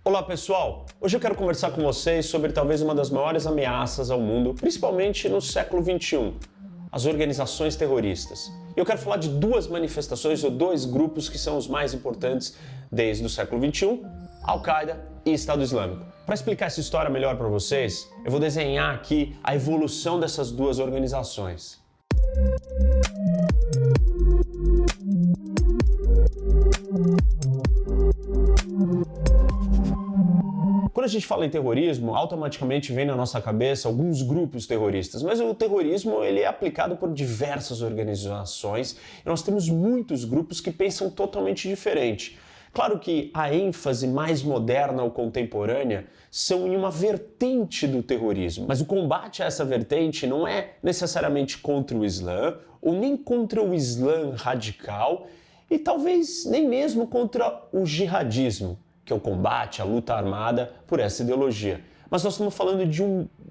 Olá pessoal, hoje eu quero conversar com vocês sobre talvez uma das maiores ameaças ao mundo, principalmente no século XXI, as organizações terroristas. E eu quero falar de duas manifestações ou dois grupos que são os mais importantes desde o século XXI, Al-Qaeda e Estado Islâmico. Para explicar essa história melhor para vocês, eu vou desenhar aqui a evolução dessas duas organizações. Quando a gente fala em terrorismo, automaticamente vem na nossa cabeça alguns grupos terroristas, mas o terrorismo ele é aplicado por diversas organizações e nós temos muitos grupos que pensam totalmente diferente. Claro que a ênfase mais moderna ou contemporânea são em uma vertente do terrorismo, mas o combate a essa vertente não é necessariamente contra o Islã ou nem contra o Islã radical e talvez nem mesmo contra o jihadismo, que é o combate, a luta armada por essa ideologia. Mas nós estamos falando de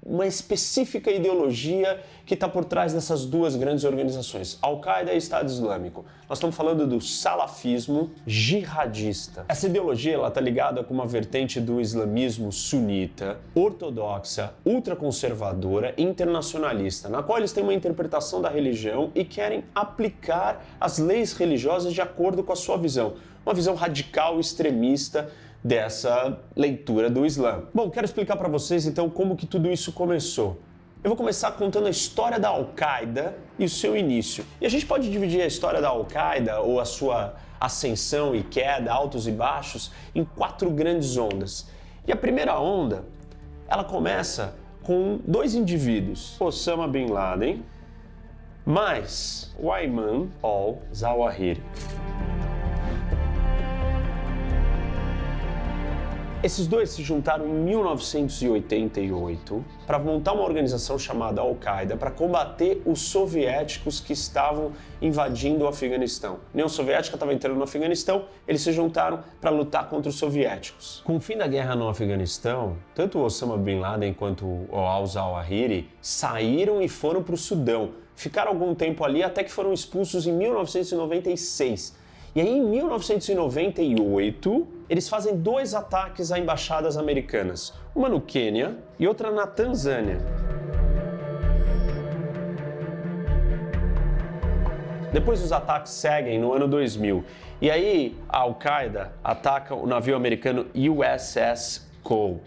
uma específica ideologia que está por trás dessas duas grandes organizações, Al-Qaeda e Estado Islâmico. Nós estamos falando do salafismo jihadista. Essa ideologia está ligada com uma vertente do islamismo sunita, ortodoxa, ultraconservadora e internacionalista, na qual eles têm uma interpretação da religião e querem aplicar as leis religiosas de acordo com a sua visão. Uma visão radical, extremista, dessa leitura do Islã. Bom, quero explicar para vocês então como que tudo isso começou. Eu vou começar contando a história da Al-Qaeda e o seu início. E a gente pode dividir a história da Al-Qaeda ou a sua ascensão e queda, altos e baixos, em 4 grandes ondas. E a primeira onda, ela começa com 2 indivíduos, Osama Bin Laden mais o Ayman al-Zawahiri. Esses dois se juntaram em 1988 para montar uma organização chamada Al-Qaeda para combater os soviéticos que estavam invadindo o Afeganistão. A União Soviética estava entrando no Afeganistão, eles se juntaram para lutar contra os soviéticos. Com o fim da guerra no Afeganistão, tanto o Osama Bin Laden quanto o al-Zawahiri saíram e foram para o Sudão. Ficaram algum tempo ali até que foram expulsos em 1996. E aí, em 1998, eles fazem 2 ataques a embaixadas americanas, uma no Quênia e outra na Tanzânia. Depois os ataques seguem no ano 2000, e aí a Al-Qaeda ataca o navio americano USS Cole,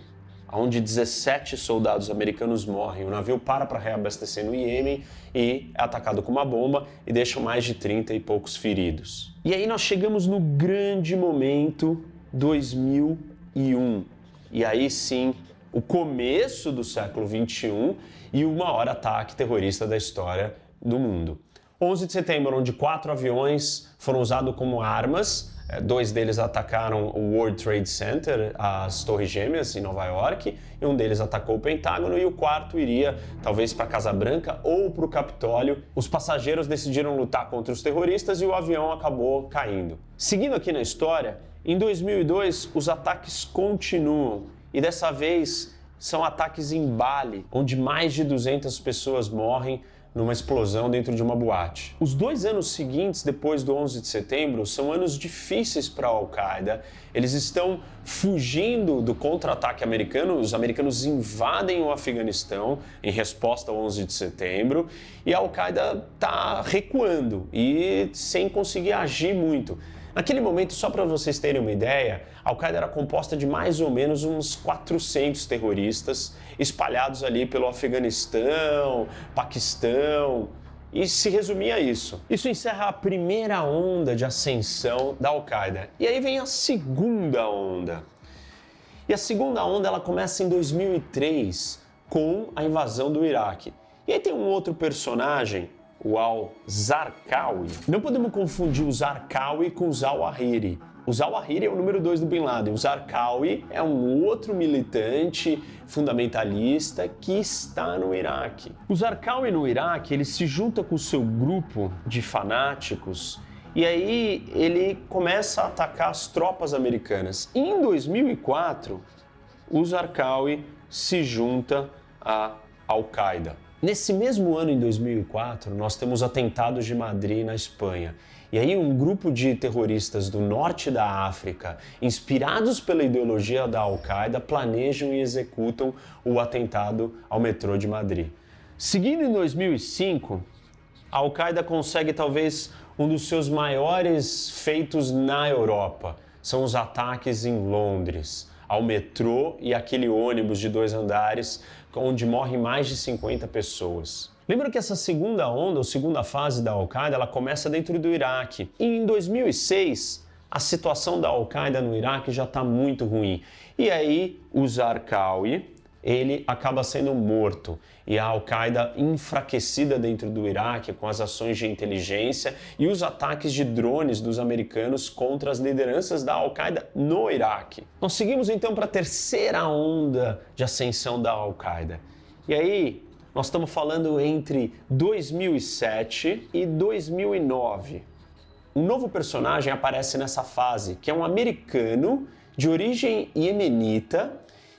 onde 17 soldados americanos morrem. O navio para reabastecer no Iêmen e é atacado com uma bomba e deixa mais de 30 e poucos feridos. E aí nós chegamos no grande momento 2001. E aí sim, o começo do século XXI e o maior ataque terrorista da história do mundo. 11 de setembro, onde 4 aviões foram usados como armas. 2 deles atacaram o World Trade Center, as Torres Gêmeas em Nova York, e um deles atacou o Pentágono e o 4º iria talvez para a Casa Branca ou para o Capitólio. Os passageiros decidiram lutar contra os terroristas e o avião acabou caindo. Seguindo aqui na história, em 2002 os ataques continuam e dessa vez são ataques em Bali, onde mais de 200 pessoas morrem numa explosão dentro de uma boate. Os 2 anos seguintes, depois do 11 de setembro, são anos difíceis para a Al-Qaeda. Eles estão fugindo do contra-ataque americano, os americanos invadem o Afeganistão em resposta ao 11 de setembro e a Al-Qaeda está recuando e sem conseguir agir muito. Naquele momento, só para vocês terem uma ideia, a Al-Qaeda era composta de mais ou menos uns 400 terroristas espalhados ali pelo Afeganistão, Paquistão, e se resumia a isso. Isso encerra a primeira onda de ascensão da Al-Qaeda. E aí vem a segunda onda. E a segunda onda ela começa em 2003 com a invasão do Iraque. E aí tem um outro personagem, o al-Zarqawi. Não podemos confundir o Zarqawi com o Zawahiri. O Zawahiri é o número 2 do Bin Laden. O Zarqawi é um outro militante fundamentalista que está no Iraque. O Zarqawi no Iraque, ele se junta com o seu grupo de fanáticos e aí ele começa a atacar as tropas americanas. E em 2004, o Zarqawi se junta à Al-Qaeda. Nesse mesmo ano, em 2004, nós temos atentados de Madrid, na Espanha. E aí um grupo de terroristas do norte da África, inspirados pela ideologia da Al-Qaeda, planejam e executam o atentado ao metrô de Madrid. Seguindo em 2005, a Al-Qaeda consegue talvez um dos seus maiores feitos na Europa. São os ataques em Londres, ao metrô e aquele ônibus de 2 andares, onde morrem mais de 50 pessoas. Lembra que essa segunda onda, ou segunda fase da Al-Qaeda, ela começa dentro do Iraque. E em 2006, a situação da Al-Qaeda no Iraque já está muito ruim. E aí, o Zarqawi, ele acaba sendo morto. E a Al-Qaeda enfraquecida dentro do Iraque com as ações de inteligência e os ataques de drones dos americanos contra as lideranças da Al-Qaeda no Iraque. Nós seguimos então para a terceira onda de ascensão da Al-Qaeda. E aí, nós estamos falando entre 2007 e 2009. Um novo personagem aparece nessa fase, que é um americano de origem iemenita,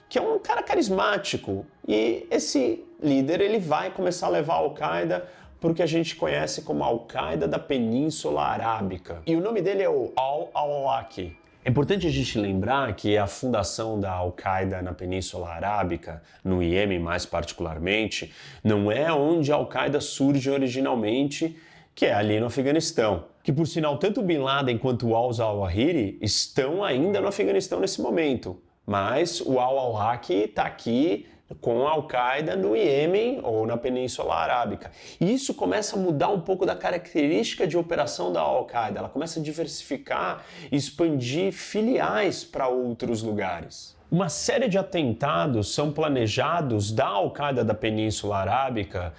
que é um cara carismático. E esse líder ele vai começar a levar a Al-Qaeda para o que a gente conhece como Al-Qaeda da Península Arábica. E o nome dele é o Al-Awlaki. É importante a gente lembrar que a fundação da Al-Qaeda na Península Arábica, no Iêmen mais particularmente, não é onde a Al-Qaeda surge originalmente, que é ali no Afeganistão. Que, por sinal, tanto Bin Laden quanto o al-Zawahiri estão ainda no Afeganistão nesse momento. Mas o Al-Awlaki está aqui com a Al-Qaeda no Iêmen ou na Península Arábica. E isso começa a mudar um pouco da característica de operação da Al-Qaeda. Ela começa a diversificar e expandir filiais para outros lugares. Uma série de atentados são planejados da Al-Qaeda da Península Arábica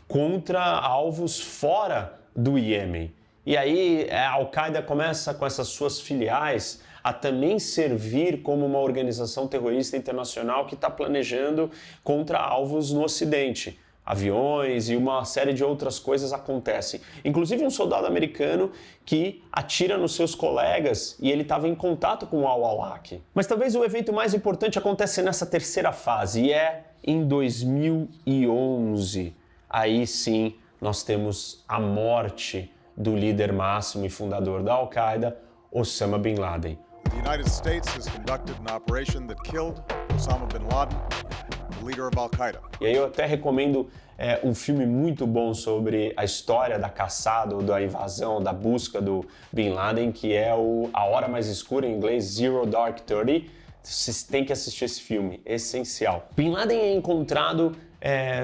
contra alvos fora do Iêmen. E aí a Al-Qaeda começa com essas suas filiais a também servir como uma organização terrorista internacional que está planejando contra alvos no Ocidente. Aviões e uma série de outras coisas acontecem. Inclusive um soldado americano que atira nos seus colegas e ele estava em contato com o Al-Awlaki. Mas talvez o evento mais importante acontece nessa terceira fase e é em 2011. Aí sim nós temos a morte do líder máximo e fundador da Al-Qaeda, Osama Bin Laden. The United States has conducted an operation that killed Osama bin Laden, the leader of Al-Qaeda. E aí eu até recomendo um filme muito bom sobre a história da caçada ou da invasão, da busca do Bin Laden, que é A Hora Mais Escura, em inglês Zero Dark Thirty. Vocês têm que assistir esse filme, essencial. Bin Laden é encontrado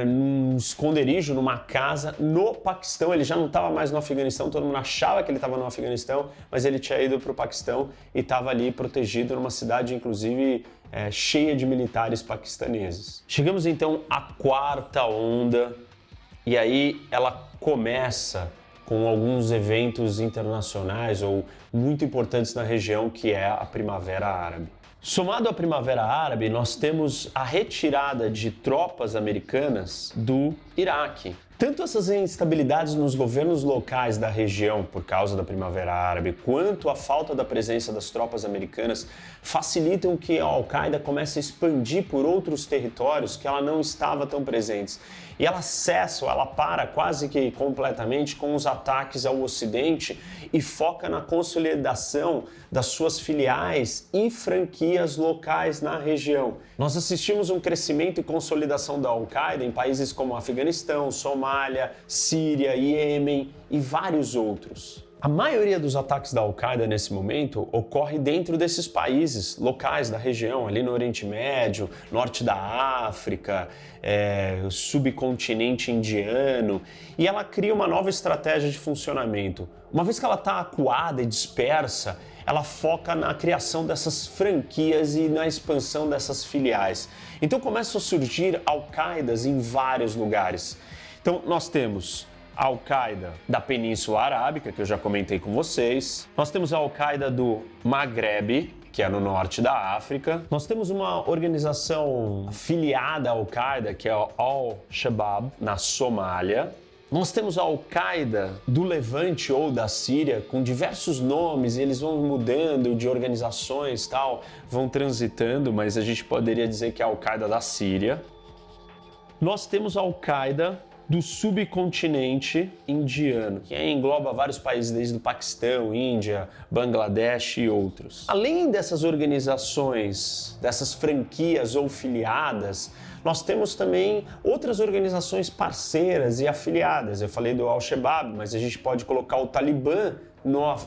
num esconderijo, numa casa no Paquistão. Ele já não estava mais no Afeganistão, todo mundo achava que ele estava no Afeganistão, mas ele tinha ido para o Paquistão e estava ali protegido numa cidade, inclusive, cheia de militares paquistaneses. Chegamos então à quarta onda, e aí ela começa com alguns eventos internacionais ou muito importantes na região, que é a Primavera Árabe. Somado à Primavera Árabe, nós temos a retirada de tropas americanas do Iraque. Tanto essas instabilidades nos governos locais da região por causa da Primavera Árabe, quanto a falta da presença das tropas americanas facilitam que a Al-Qaeda comece a expandir por outros territórios que ela não estava tão presente. E ela cessa, ela para quase que completamente com os ataques ao Ocidente e foca na consolidação das suas filiais e franquias locais na região. Nós assistimos um crescimento e consolidação da Al-Qaeda em países como Afeganistão, Somália, Síria, Iêmen e vários outros. A maioria dos ataques da Al-Qaeda nesse momento ocorre dentro desses países locais da região, ali no Oriente Médio, norte da África, subcontinente indiano, e ela cria uma nova estratégia de funcionamento. Uma vez que ela está acuada e dispersa, ela foca na criação dessas franquias e na expansão dessas filiais. Então começam a surgir Al-Qaedas em vários lugares. Então nós temos a Al-Qaeda da Península Arábica, que eu já comentei com vocês. Nós temos a Al-Qaeda do Maghreb, que é no norte da África. Nós temos uma organização filiada à Al-Qaeda, que é a Al-Shabaab, na Somália. Nós temos a Al-Qaeda do Levante ou da Síria, com diversos nomes, e eles vão mudando de organizações, tal, vão transitando, mas a gente poderia dizer que é a Al-Qaeda da Síria. Nós temos a Al-Qaeda do subcontinente indiano, que engloba vários países desde o Paquistão, Índia, Bangladesh e outros. Além dessas organizações, dessas franquias ou filiadas, nós temos também outras organizações parceiras e afiliadas. Eu falei do Al-Shabaab, mas a gente pode colocar o Talibã,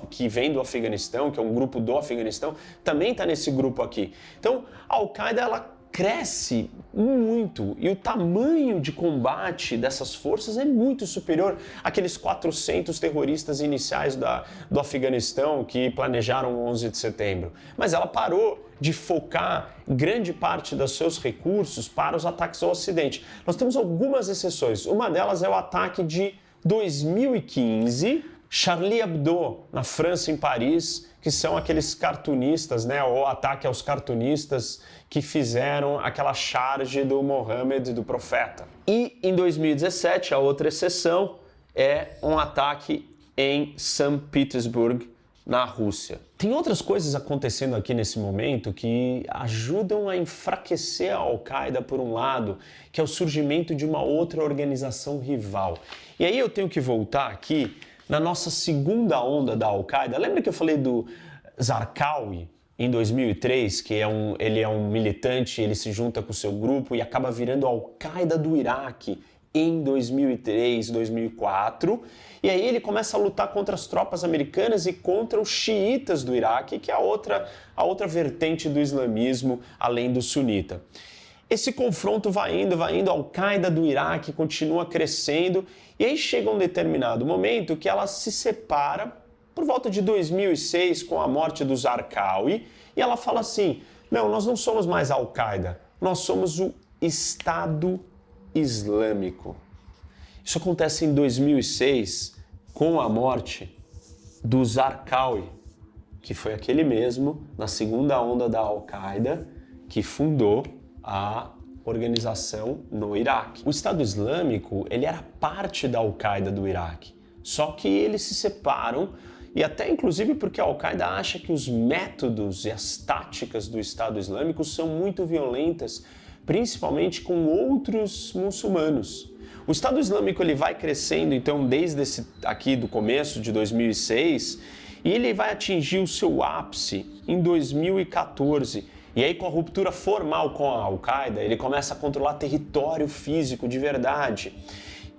que vem do Afeganistão, que é um grupo do Afeganistão, também está nesse grupo aqui. Então, a Al-Qaeda, ela cresce muito e o tamanho de combate dessas forças é muito superior àqueles 400 terroristas iniciais do Afeganistão que planejaram o 11 de setembro. Mas ela parou de focar grande parte dos seus recursos para os ataques ao Ocidente. Nós temos algumas exceções. Uma delas é o ataque de 2015, Charlie Hebdo, na França, em Paris, que são aqueles cartunistas, né, o ataque aos cartunistas que fizeram aquela charge do Mohammed, do profeta. E em 2017, a outra exceção é um ataque em São Petersburgo, na Rússia. Tem outras coisas acontecendo aqui nesse momento que ajudam a enfraquecer a Al-Qaeda por um lado, que é o surgimento de uma outra organização rival. E aí eu tenho que voltar aqui na nossa segunda onda da Al-Qaeda. Lembra que eu falei do Zarqawi em 2003, que ele é um militante, ele se junta com o seu grupo e acaba virando a Al-Qaeda do Iraque em 2003, 2004. E aí ele começa a lutar contra as tropas americanas e contra os xiitas do Iraque, que é a outra vertente do islamismo, além do sunita. Esse confronto vai indo, a Al-Qaeda do Iraque continua crescendo, e aí chega um determinado momento que ela se separa por volta de 2006 com a morte do Zarqawi, e ela fala assim, não, nós não somos mais a Al-Qaeda, nós somos o Estado Islâmico. Isso acontece em 2006 com a morte do Zarqawi, que foi aquele mesmo, na segunda onda da Al-Qaeda, que fundou a organização no Iraque. O Estado Islâmico, ele era parte da Al-Qaeda do Iraque, só que eles se separam, e até inclusive porque a Al-Qaeda acha que os métodos e as táticas do Estado Islâmico são muito violentas, principalmente com outros muçulmanos. O Estado Islâmico ele vai crescendo, então, desde aqui do começo de 2006, e ele vai atingir o seu ápice em 2014. E aí, com a ruptura formal com a Al-Qaeda, ele começa a controlar território físico de verdade.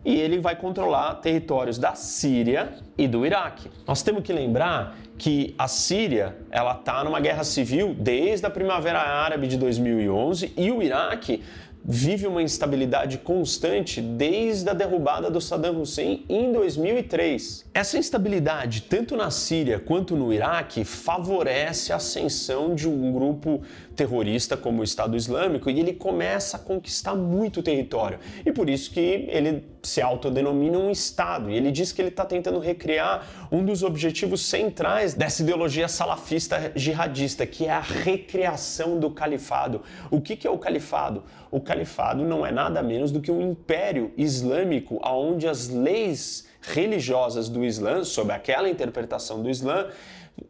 E ele vai controlar territórios da Síria e do Iraque. Nós temos que lembrar que a Síria ela está numa guerra civil desde a Primavera Árabe de 2011 e o Iraque vive uma instabilidade constante desde a derrubada do Saddam Hussein em 2003. Essa instabilidade, tanto na Síria quanto no Iraque, favorece a ascensão de um grupo terrorista como o Estado Islâmico e ele começa a conquistar muito território. E por isso que ele se autodenomina um Estado. E ele diz que ele está tentando recriar um dos objetivos centrais dessa ideologia salafista jihadista, que é a recriação do califado. O que é o califado? O califado não é nada menos do que um império islâmico onde as leis religiosas do Islã, sob aquela interpretação do Islã,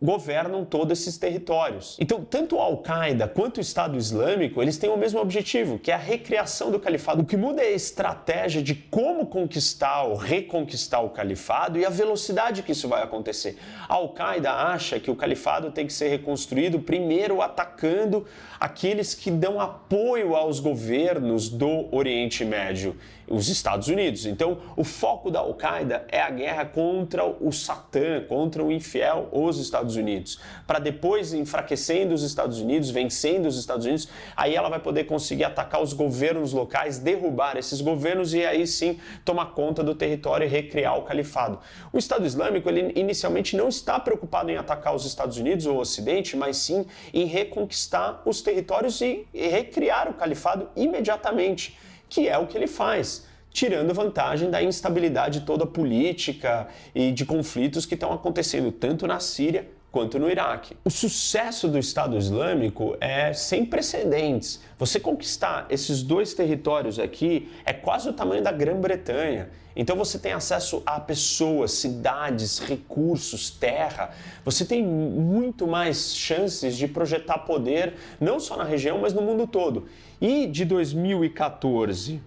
governam todos esses territórios. Então, tanto a Al-Qaeda quanto o Estado Islâmico, eles têm o mesmo objetivo, que é a recriação do califado. O que muda é a estratégia de como conquistar ou reconquistar o califado e a velocidade que isso vai acontecer. A Al-Qaeda acha que o califado tem que ser reconstruído primeiro atacando aqueles que dão apoio aos governos do Oriente Médio, os Estados Unidos. Então, o foco da Al-Qaeda é a guerra contra o Satã, contra o infiel, os Estados Unidos, para depois, enfraquecendo os Estados Unidos, vencendo os Estados Unidos, aí ela vai poder conseguir atacar os governos locais, derrubar esses governos e aí sim tomar conta do território e recriar o califado. O Estado Islâmico, ele inicialmente não está preocupado em atacar os Estados Unidos ou o Ocidente, mas sim em reconquistar os territórios e recriar o califado imediatamente, que é o que ele faz, tirando vantagem da instabilidade toda política e de conflitos que estão acontecendo tanto na Síria quanto no Iraque. O sucesso do Estado Islâmico é sem precedentes. Você conquistar esses dois territórios aqui é quase o tamanho da Grã-Bretanha. Então você tem acesso a pessoas, cidades, recursos, terra. Você tem muito mais chances de projetar poder, não só na região, mas no mundo todo. E de 2014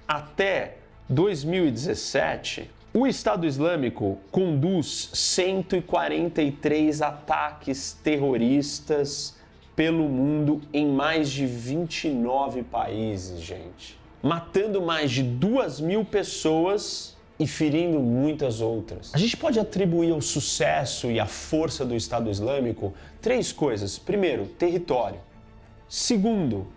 até 2017, o Estado Islâmico conduz 143 ataques terroristas pelo mundo em mais de 29 países, gente. Matando mais de 2.000 pessoas e ferindo muitas outras. A gente pode atribuir ao sucesso e à força do Estado Islâmico 3 coisas. Primeiro, território. Segundo,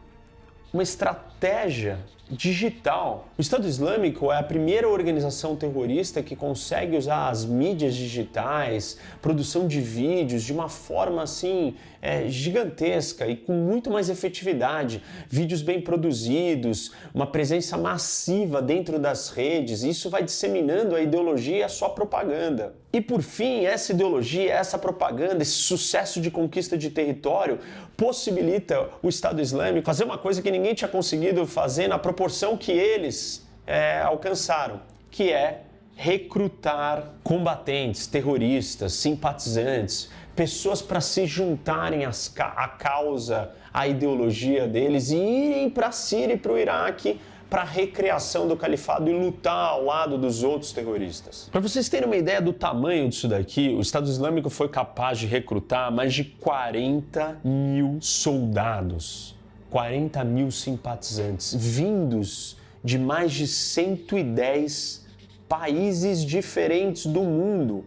uma estratégia digital. O Estado Islâmico é a primeira organização terrorista que consegue usar as mídias digitais, produção de vídeos de uma forma assim gigantesca e com muito mais efetividade. Vídeos bem produzidos, uma presença massiva dentro das redes. Isso vai disseminando a ideologia e a sua propaganda. E por fim, essa ideologia, essa propaganda, esse sucesso de conquista de território possibilita o Estado Islâmico fazer uma coisa que ninguém tinha conseguido fazer na proporção que eles alcançaram, que é recrutar combatentes, terroristas, simpatizantes, pessoas para se juntarem à causa, à ideologia deles e irem para a Síria e para o Iraque para a recriação do califado e lutar ao lado dos outros terroristas. Para vocês terem uma ideia do tamanho disso daqui, o Estado Islâmico foi capaz de recrutar mais de 40.000 soldados, 40.000 simpatizantes, vindos de mais de 110 países diferentes do mundo.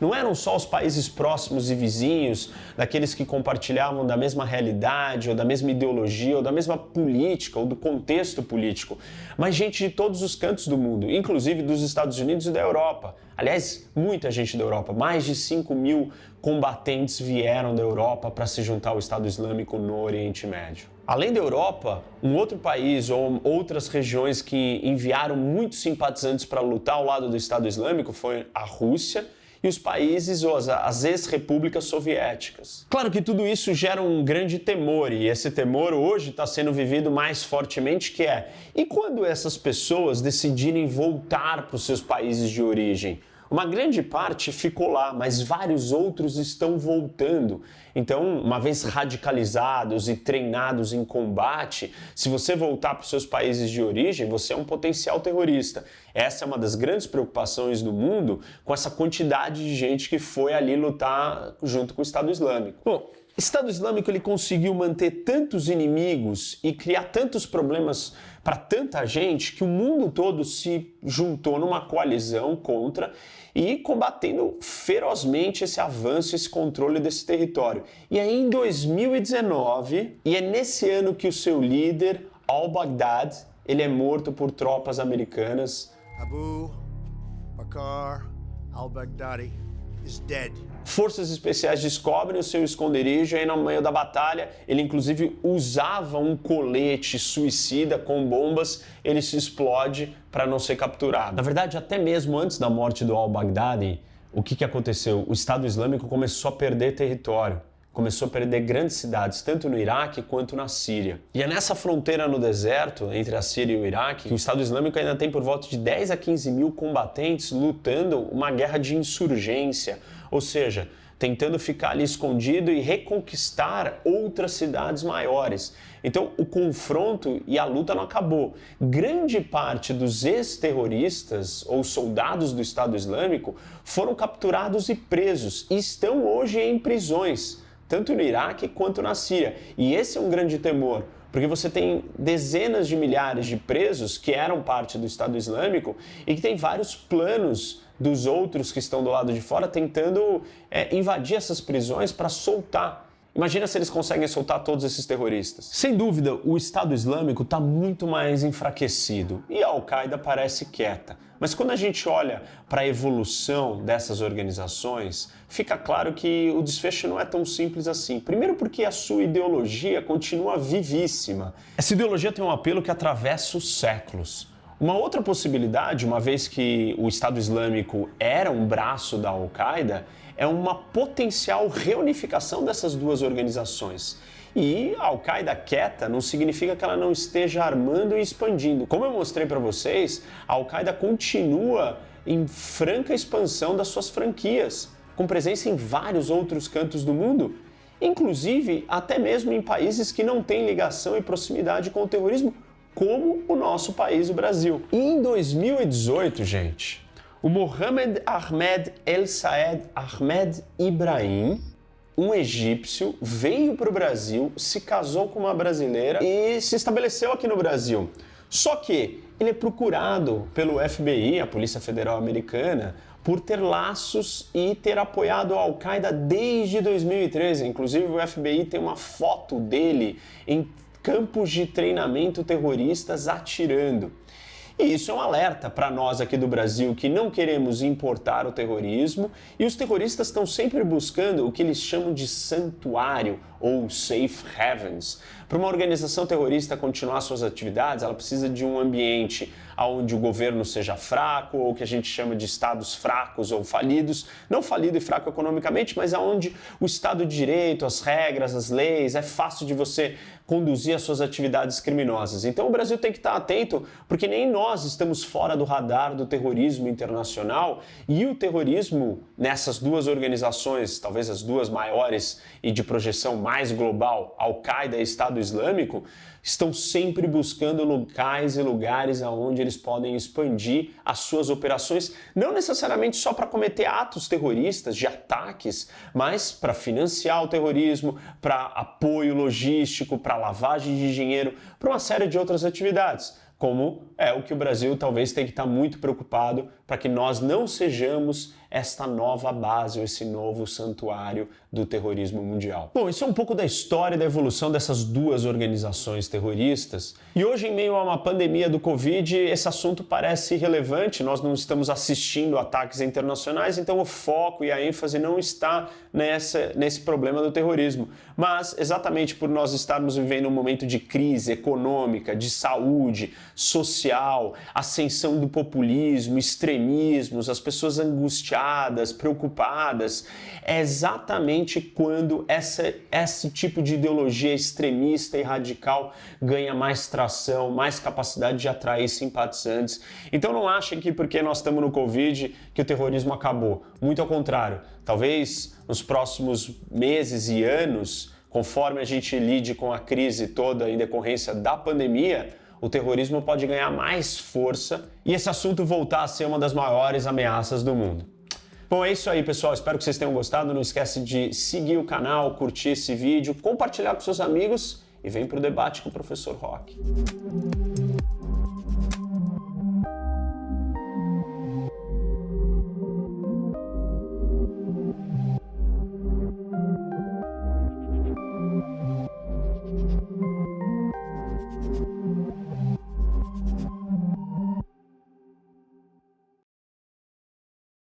Não eram só os países próximos e vizinhos, daqueles que compartilhavam da mesma realidade, ou da mesma ideologia, ou da mesma política, ou do contexto político, mas gente de todos os cantos do mundo, inclusive dos Estados Unidos e da Europa. Aliás, muita gente da Europa, mais de 5.000 combatentes vieram da Europa para se juntar ao Estado Islâmico no Oriente Médio. Além da Europa, um outro país ou outras regiões que enviaram muitos simpatizantes para lutar ao lado do Estado Islâmico foi a Rússia, e os países, ou as ex-repúblicas soviéticas. Claro que tudo isso gera um grande temor, e esse temor hoje está sendo vivido mais fortemente, que é: e quando essas pessoas decidirem voltar para os seus países de origem? Uma grande parte ficou lá, mas vários outros estão voltando. Então, uma vez radicalizados e treinados em combate, se você voltar para os seus países de origem, você é um potencial terrorista. Essa é uma das grandes preocupações do mundo com essa quantidade de gente que foi ali lutar junto com o Estado Islâmico. Bom, o Estado Islâmico ele conseguiu manter tantos inimigos e criar tantos problemas para tanta gente que o mundo todo se juntou numa coalizão contra e combatendo ferozmente esse avanço, esse controle desse território. E aí em 2019, e é nesse ano que o seu líder, al-Baghdadi, ele é morto por tropas americanas. Abu Bakr al-Baghdadi is dead. Forças especiais descobrem o seu esconderijo e aí no meio da batalha ele inclusive usava um colete suicida com bombas, ele se explode para não ser capturado. Na verdade, até mesmo antes da morte do al-Baghdadi, o que aconteceu? O Estado Islâmico começou a perder território, começou a perder grandes cidades, tanto no Iraque quanto na Síria. E é nessa fronteira no deserto, entre a Síria e o Iraque, que o Estado Islâmico ainda tem por volta de 10 a 15 mil combatentes lutando uma guerra de insurgência, ou seja, tentando ficar ali escondido e reconquistar outras cidades maiores. Então, o confronto e a luta não acabou. Grande parte dos ex-terroristas ou soldados do Estado Islâmico foram capturados e presos e estão hoje em prisões, tanto no Iraque quanto na Síria. E esse é um grande temor, porque você tem dezenas de milhares de presos que eram parte do Estado Islâmico e que tem vários planos dos outros que estão do lado de fora tentando invadir essas prisões para soltar. Imagina se eles conseguem soltar todos esses terroristas. Sem dúvida, o Estado Islâmico está muito mais enfraquecido e a Al-Qaeda parece quieta. Mas quando a gente olha para a evolução dessas organizações, fica claro que o desfecho não é tão simples assim. Primeiro porque a sua ideologia continua vivíssima. Essa ideologia tem um apelo que atravessa os séculos. Uma outra possibilidade, uma vez que o Estado Islâmico era um braço da Al-Qaeda, é uma potencial reunificação dessas duas organizações. E a Al-Qaeda quieta não significa que ela não esteja armando e expandindo. Como eu mostrei para vocês, a Al-Qaeda continua em franca expansão das suas franquias, com presença em vários outros cantos do mundo, inclusive até mesmo em países que não têm ligação e proximidade com o terrorismo, como o nosso país, o Brasil. E em 2018, gente, o Mohammed Ahmed El Sayed Ahmed Ibrahim, um egípcio, veio para o Brasil, se casou com uma brasileira e se estabeleceu aqui no Brasil. Só que ele é procurado pelo FBI, a Polícia Federal Americana, por ter laços e ter apoiado a Al-Qaeda desde 2013. Inclusive, o FBI tem uma foto dele em campos de treinamento terroristas atirando. E isso é um alerta para nós aqui do Brasil que não queremos importar o terrorismo, e os terroristas estão sempre buscando o que eles chamam de santuário ou safe havens. Para uma organização terrorista continuar suas atividades, ela precisa de um ambiente onde o governo seja fraco, ou que a gente chama de estados fracos ou falidos, não falido e fraco economicamente, mas onde o Estado de Direito, as regras, as leis, é fácil de você conduzir as suas atividades criminosas. Então o Brasil tem que estar atento, porque nem nós estamos fora do radar do terrorismo internacional, e o terrorismo nessas duas organizações, talvez as duas maiores e de projeção mais global, Al-Qaeda e Estado Islâmico, estão sempre buscando locais e lugares aonde eles podem expandir as suas operações, não necessariamente só para cometer atos terroristas, de ataques, mas para financiar o terrorismo, para apoio logístico, para lavagem de dinheiro, para uma série de outras atividades, como é o que o Brasil talvez tenha que estar muito preocupado para que nós não sejamos esta nova base, ou esse novo santuário do terrorismo mundial. Bom, isso é um pouco da história e da evolução dessas duas organizações terroristas. E hoje, em meio a uma pandemia do Covid, esse assunto parece irrelevante, nós não estamos assistindo ataques internacionais, então o foco e a ênfase não está nesse problema do terrorismo. Mas, exatamente por nós estarmos vivendo um momento de crise econômica, de saúde, social, ascensão do populismo, extremismos, as pessoas angustiadas, preocupadas, é exatamente quando esse tipo de ideologia extremista e radical ganha mais tração, mais capacidade de atrair simpatizantes. Então não achem que porque nós estamos no Covid que o terrorismo acabou. Muito ao contrário, talvez nos próximos meses e anos, conforme a gente lide com a crise toda em decorrência da pandemia, o terrorismo pode ganhar mais força e esse assunto voltar a ser uma das maiores ameaças do mundo. Bom, é isso aí, pessoal. Espero que vocês tenham gostado. Não esquece de seguir o canal, curtir esse vídeo, compartilhar com seus amigos e vem pro debate com o Professor Roque.